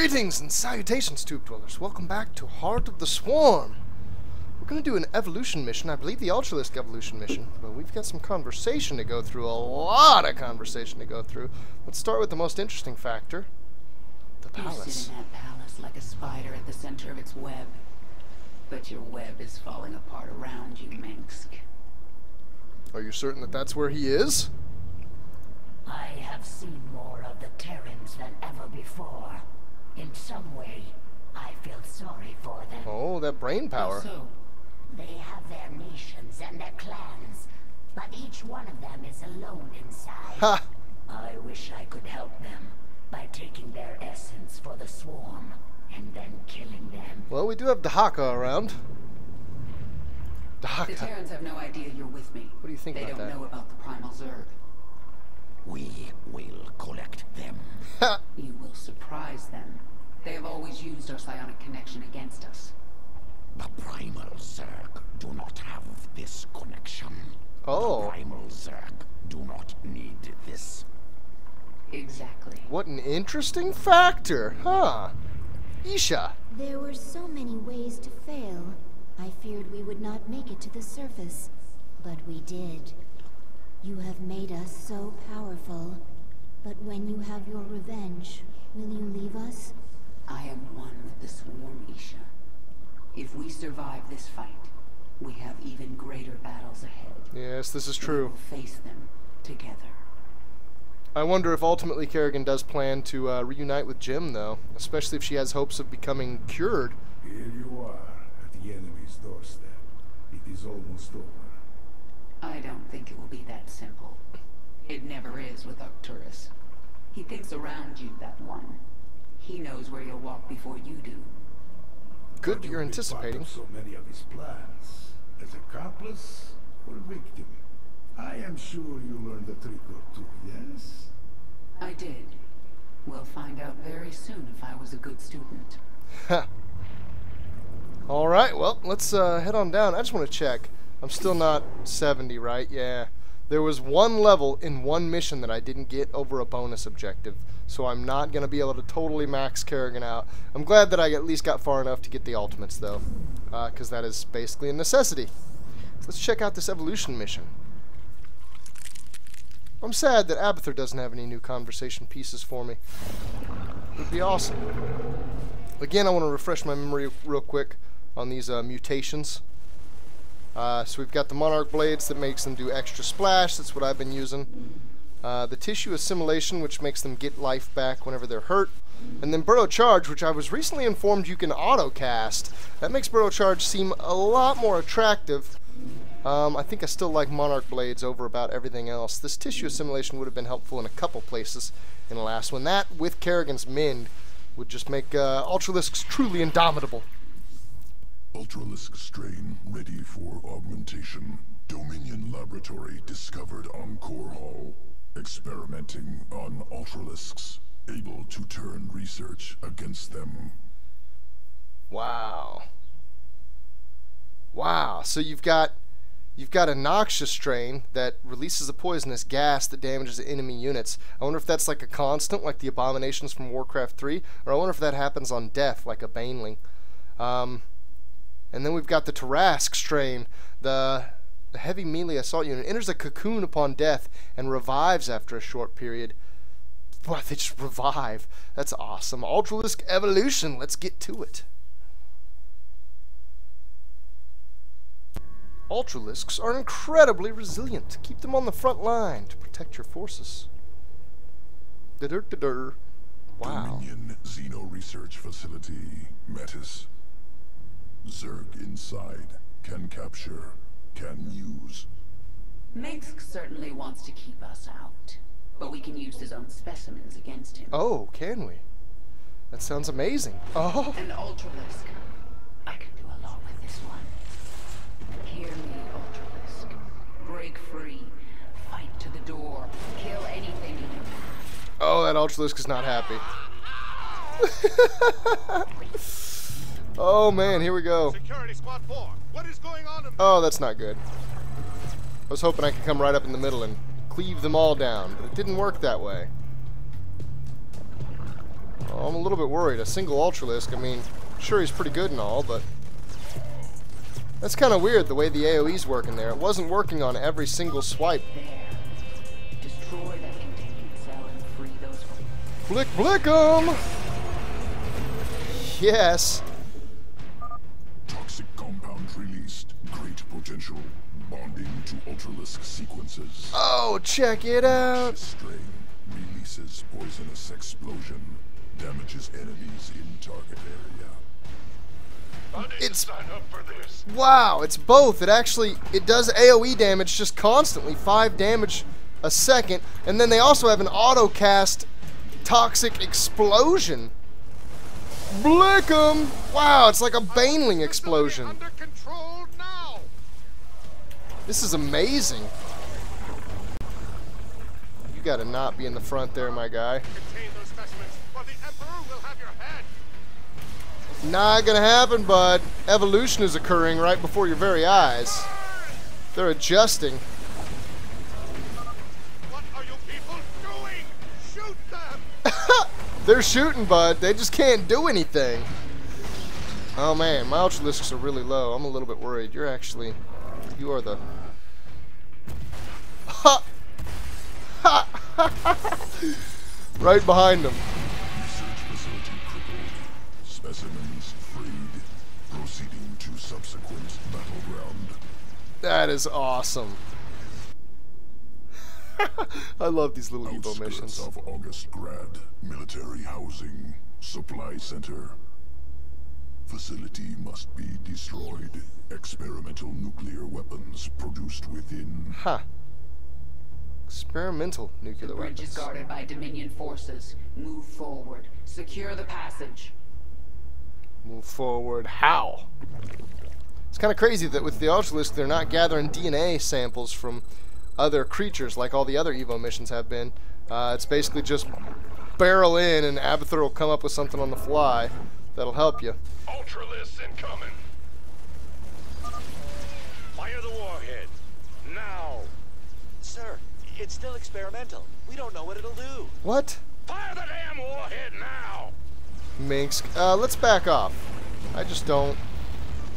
Greetings and salutations, Tube Dwellers. Welcome back to Heart of the Swarm. We're going to do an evolution mission. I believe the Ultralisk evolution mission. But we've got some conversation to go through. A lot of conversation to go through. Let's start with the most interesting factor. The palace. You sit in that palace like a spider at the center of its web. But your web is falling apart around you, Minsk. Are you certain that that's where he is? I have seen more of the Terrans than ever before. In some way, I feel sorry for them. Oh, that brain power. So, They have their nations and their clans, but each one of them is alone inside. Ha! I wish I could help them by taking their essence for the swarm and then killing them. Well, we do have Dahaka around. the Dahaka. Terrans have no idea you're with me. What do you think They about don't that? know about the primal Zerg. We will collect them. Ha! You will surprise them. They have always used our psionic connection against us. The primal Zerg do not have this connection. Oh. The primal Zerg do not need this. Exactly. What an interesting factor, huh? Isha. There were so many ways to fail. I feared we would not make it to the surface, but we did. You have made us so powerful, but when you have your revenge, will you leave us? I am one with the swarm, Isha. If we survive this fight, we have even greater battles ahead. Yes, this is We true. will face them together. I wonder if ultimately Kerrigan does plan to reunite with Jim, though. Especially if she has hopes of becoming cured. Here you are, at the enemy's doorstep. It is almost over. I don't think it will be that simple. It never is with Arcturus. He thinks around you, that one. He knows where you'll walk before you do. Good But that you're you've been part anticipating. of so many of his plans. As accomplice or victim. I am sure you learned a trick or two, yes? I did. We'll find out very soon if I was a good student. Ha. Alright, well, let's head on down. I just want to check. I'm still not 70, right? Yeah. There was one level in one mission that I didn't get over a bonus objective. So I'm not going to be able to totally max Kerrigan out. I'm glad that I at least got far enough to get the ultimates, though. Because that is basically a necessity. So let's check out this evolution mission. I'm sad that Abathur doesn't have any new conversation pieces for me. It would be awesome. Again, I want to refresh my memory real quick on these mutations. So we've got the Monarch Blades that makes them do extra splash. That's what I've been using. The Tissue Assimilation, which makes them get life back whenever they're hurt. And then Burrow Charge, which I was recently informed you can auto-cast. That makes Burrow Charge seem a lot more attractive. I think I still like Monarch Blades over about everything else. This Tissue Assimilation would have been helpful in a couple places in the last one. That, with Kerrigan's Mend, would just make Ultralisks truly indomitable. Ultralisk strain ready for augmentation. Dominion laboratory discovered on Core Hall. Experimenting on Ultralisks. Able to turn research against them. Wow. Wow. So you've got a Noxious strain that releases a poisonous gas that damages enemy units. I wonder if that's like a constant, like the Abominations from Warcraft 3, or I wonder if that happens on death, like a Baneling. And then we've got the Terrasque strain, the heavy melee assault unit. Enters a cocoon upon death and revives after a short period. Wow, they just revive. That's awesome. Ultralisk evolution. Let's get to it. Ultralisks are incredibly resilient. Keep them on the front line to protect your forces. Da-dur-da-dur. Wow. Dominion Xeno Research Facility. Metis. Zerg inside. Can capture. Can use. Minsk certainly wants to keep us out, but we can use his own specimens against him. Oh, can we? That sounds amazing. Oh. An Ultralisk. I can do a lot with this one. Hear me, Ultralisk. Break free. Fight to the door. Kill anything in your path. Oh, that Ultralisk is not happy. Oh man, here we go. Security Squad 4, what is going on in Oh, that's not good. I was hoping I could come right up in the middle and cleave them all down, but it didn't work that way. Well, I'm a little bit worried. A single Ultralisk, I mean, sure he's pretty good and all, but that's kind of weird the way the AoE's working there. It wasn't working on every single swipe. Destroy that containment cell and free those. Blick 'em! Yes. Toxic compound released. Great potential. Bonding to Ultralisk sequences. Oh, check it out. Noxious strain releases poisonous explosion. Damages enemies in target area. It's Sign up for this. wow, it's both. It does AoE damage just constantly, 5 damage a second, and then they also have an auto cast toxic explosion. Blick 'em! Wow, it's like a Baneling explosion. Under control now. This is amazing. You gotta not be in the front there, my guy. Contain those specimens, or the Emperor will have your head. Not gonna happen, bud. Evolution is occurring right before your very eyes. They're adjusting. What are you people doing? Shoot them! They're shooting, bud. They just can't do anything. Oh man, my Ultralisks are really low. I'm a little bit worried. You are the... Ha! Ha! Right behind them. Research facility crippled. Specimens freed. Proceeding to subsequent battleground. That is awesome. I love these little Evo Outskirts missions. of August Grad. Military housing. Supply center. Facility must be destroyed. Experimental nuclear weapons produced within. Huh. Experimental nuclear The bridge is weapons. guarded by Dominion forces. Move forward. Secure the passage. Move forward. How? It's kind of crazy that with the Ultralisk, they're not gathering DNA samples from other creatures like all the other Evo missions have been. It's basically just barrel in and Abathur will come up with something on the fly that'll help you. Ultralisk incoming. Fire the warhead. Now. Sir, it's still experimental. We don't know what it'll do. What? Fire the damn warhead now. Minsk. Let's back off. I just don't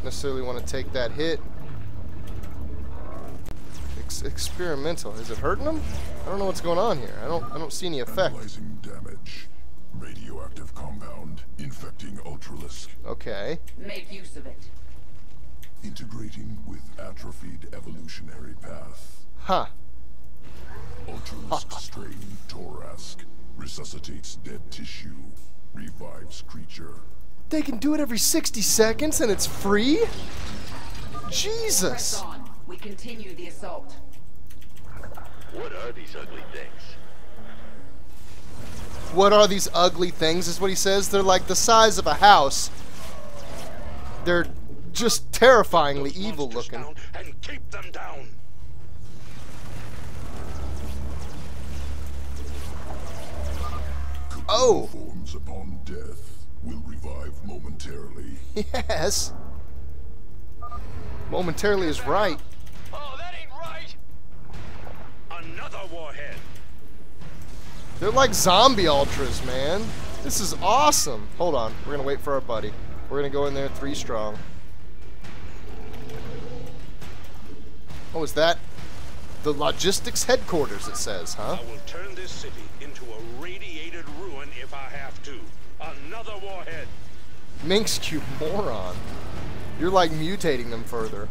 necessarily want to take that hit. Experimental. Is it hurting them? I don't know what's going on here. I don't see any effect. Analyzing damage. Radioactive compound infecting Ultralisk. Okay. Make use of it. Integrating with atrophied evolutionary path. Huh. Ultralisk strain Terrasque resuscitates dead tissue. Revives creature. They can do it every 60 seconds and it's free? Press Jesus. on. We continue the assault. What are these ugly things? What are these ugly things is what he says. They're like the size of a house. They're just terrifyingly evil looking. Down and keep them down. Oh. Forms upon death will revive momentarily. Yes. Momentarily is right. Oh, that ain't right. Another warhead. They're like zombie ultras, man. This is awesome. Hold on. We're going to wait for our buddy. We're going to go in there 3 strong. Oh, is that the logistics headquarters, it says, huh? I will turn this city into a radiated ruin if I have to. Another warhead. Minsk, you moron. You're like mutating them further.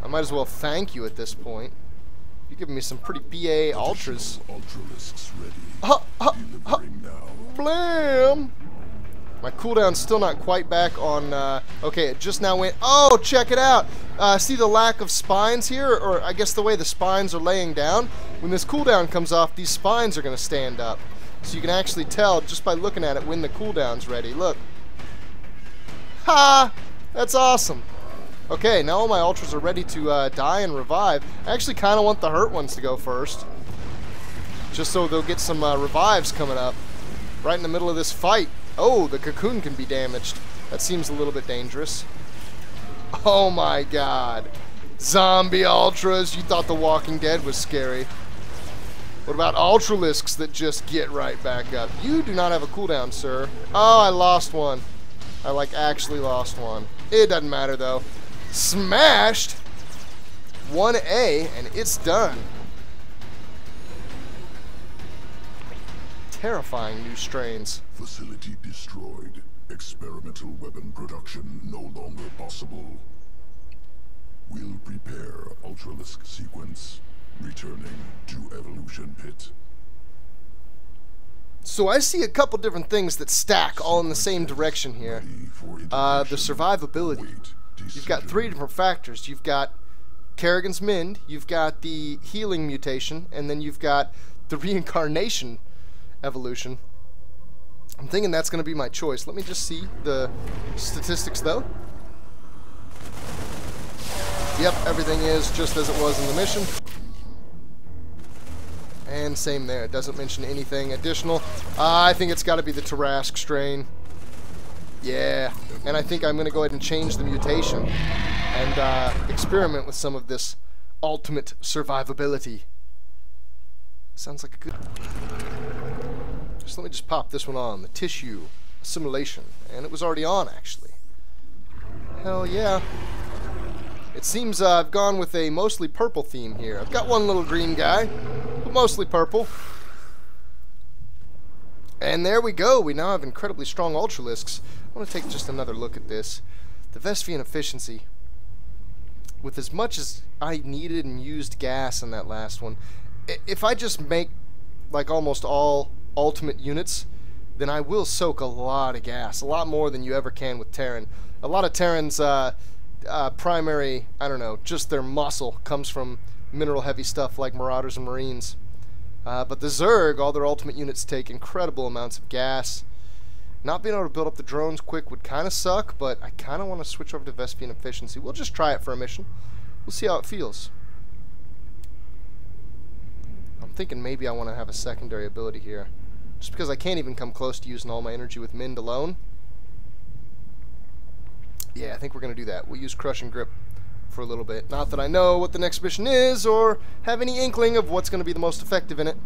I might as well thank you at this point. You're giving me some pretty BA ultras. Ultralisks ready. Delivering now. Blam! My cooldown's still not quite back on, okay, it just now went, oh, check it out! See the lack of spines here? Or I guess the way the spines are laying down? When this cooldown comes off, these spines are gonna stand up. So you can actually tell just by looking at it when the cooldown's ready. Look. Ha! That's awesome. Okay, now all my ultras are ready to die and revive. I actually kind of want the hurt ones to go first. Just so they'll get some revives coming up. Right in the middle of this fight. Oh, the cocoon can be damaged. That seems a little bit dangerous. Oh my god. Zombie ultras. You thought The Walking Dead was scary. What about Ultralisks that just get right back up? You do not have a cooldown, sir. Oh, I lost one. I, like, actually lost one. It doesn't matter, though. Smashed 1A, and it's done. Terrifying new strains. Facility destroyed. Experimental weapon production no longer possible. We'll prepare Ultralisk sequence. Returning to evolution pit. So I see a couple different things that stack all in the same direction here. The survivability. You've got 3 different factors. You've got Kerrigan's Mend, you've got the healing mutation, and then you've got the reincarnation evolution. I'm thinking that's going to be my choice. Let me just see the statistics, though. Yep, everything is just as it was in the mission. And same there. It doesn't mention anything additional. I think it's got to be the Terrasque strain. Yeah. And I think I'm going to go ahead and change the mutation and experiment with some of this ultimate survivability. Sounds like a good... So let me just pop this one on. The tissue assimilation. And it was already on, actually. Hell yeah. It seems I've gone with a mostly purple theme here. I've got one little green guy, but mostly purple. And there we go. We now have incredibly strong Ultralisks. I want to take just another look at this. The Vesphian efficiency. With as much as I needed and used gas in that last one, if I just make like almost all ultimate units, then I will soak a lot of gas. A lot more than you ever can with Terran. A lot of Terran's primary, I don't know, just their muscle comes from mineral heavy stuff like Marauders and Marines. But the Zerg, all their ultimate units take incredible amounts of gas. Not being able to build up the drones quick would kind of suck, but I kind of want to switch over to Vesphian efficiency. We'll just try it for a mission. We'll see how it feels. I'm thinking maybe I want to have a secondary ability here. Just because I can't even come close to using all my energy with Mend alone. Yeah, I think we're going to do that. We'll use Crush and Grip for a little bit. Not that I know what the next mission is or have any inkling of what's going to be the most effective in it.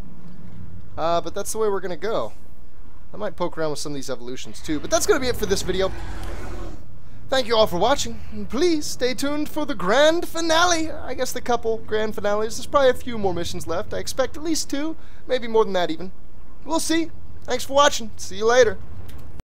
But that's the way we're going to go. I might poke around with some of these evolutions too. But that's going to be it for this video. Thank you all for watching. And please stay tuned for the grand finale. I guess the couple grand finales. There's probably a few more missions left. I expect at least 2. Maybe more than that even. We'll see. Thanks for watching. See you later.